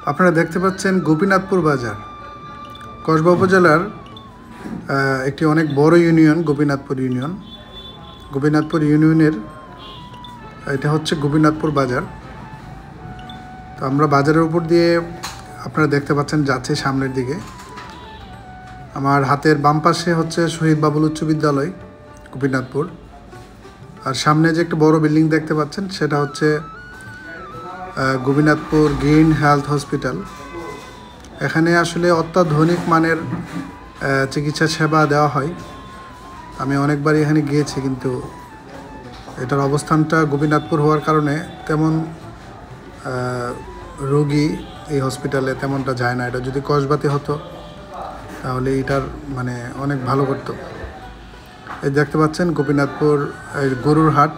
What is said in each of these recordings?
আপনারা দেখতে পাচ্ছেন গোপীনাথপুর বাজার, কসবা উপজেলার একটি অনেক বড় ইউনিয়ন গোপীনাথপুর ইউনিয়ন। গোপীনাথপুর ইউনিয়নের এটা হচ্ছে গোপীনাথপুর বাজার। তো আমরা বাজারের উপর দিয়ে আপনারা দেখতে পাচ্ছেন যাচ্ছে সামনের দিকে। আমার হাতের বাম পাশে হচ্ছে শহীদ বাবুল উচ্চ বিদ্যালয় গোপীনাথপুর, আর সামনে যে একটা বড় বিল্ডিং দেখতে পাচ্ছেন সেটা হচ্ছে গোপীনাথপুর গ্রিন হেলথ হসপিটাল। এখানে আসলে অত্যাধুনিক মানের চিকিৎসা সেবা দেওয়া হয়। আমি অনেকবারই এখানে গিয়েছি, কিন্তু এটার অবস্থানটা গোপীনাথপুর হওয়ার কারণে তেমন রোগী এই হসপিটালে তেমনটা যায় না। এটা যদি কসবাতে হতো তাহলে এটার মানে অনেক ভালো করতো। এই দেখতে পাচ্ছেন গোপীনাথপুর গরুর হাট,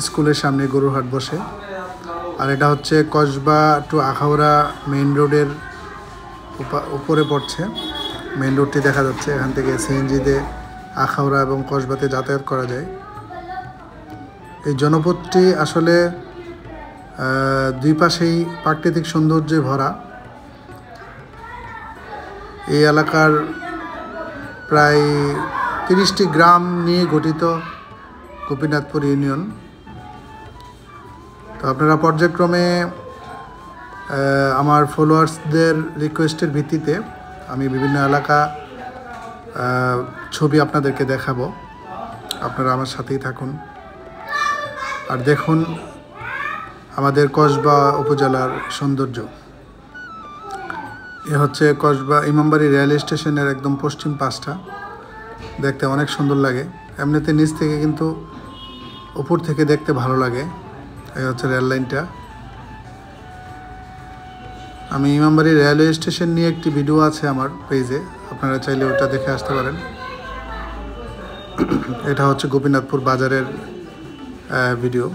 স্কুলের সামনে গরুর হাট বসে। আর এটা হচ্ছে কসবা টু আখাউড়া মেইন রোডের উপরে পড়ছে। মেইন রোডটি দেখা যাচ্ছে, এখান থেকে সিএনজিতে আখাউড়া এবং কসবাতে যাতায়াত করা যায়। এই জনপদটি আসলে দুই পাশেই প্রাকৃতিক সৌন্দর্যে ভরা। এই এলাকার প্রায় 30টি গ্রাম নিয়ে গঠিত গোপীনাথপুর ইউনিয়ন। তো আপনারা পর্যায়ক্রমে আমার ফলোয়ার্সদের রিকোয়েস্টের ভিত্তিতে আমি বিভিন্ন এলাকা ছবি আপনাদেরকে দেখাবো। আপনারা আমার সাথেই থাকুন আর দেখুন আমাদের কসবা উপজেলার সৌন্দর্য। এ হচ্ছে কসবা ইমামবাড়ি রেল স্টেশনের একদম পশ্চিম পাশটা, দেখতে অনেক সুন্দর লাগে। এমনিতে নিচ থেকে কিন্তু উপর থেকে দেখতে ভালো লাগে। এই হচ্ছে রেল লাইনটা। আমি ইমামবাড়ি রেলওয়ে স্টেশন নিয়ে একটি ভিডিও আছে আমার পেজে, আপনারা চাইলে ওটা দেখে আসতে পারেন। এটা হচ্ছে গোপীনাথপুর বাজারের ভিডিও।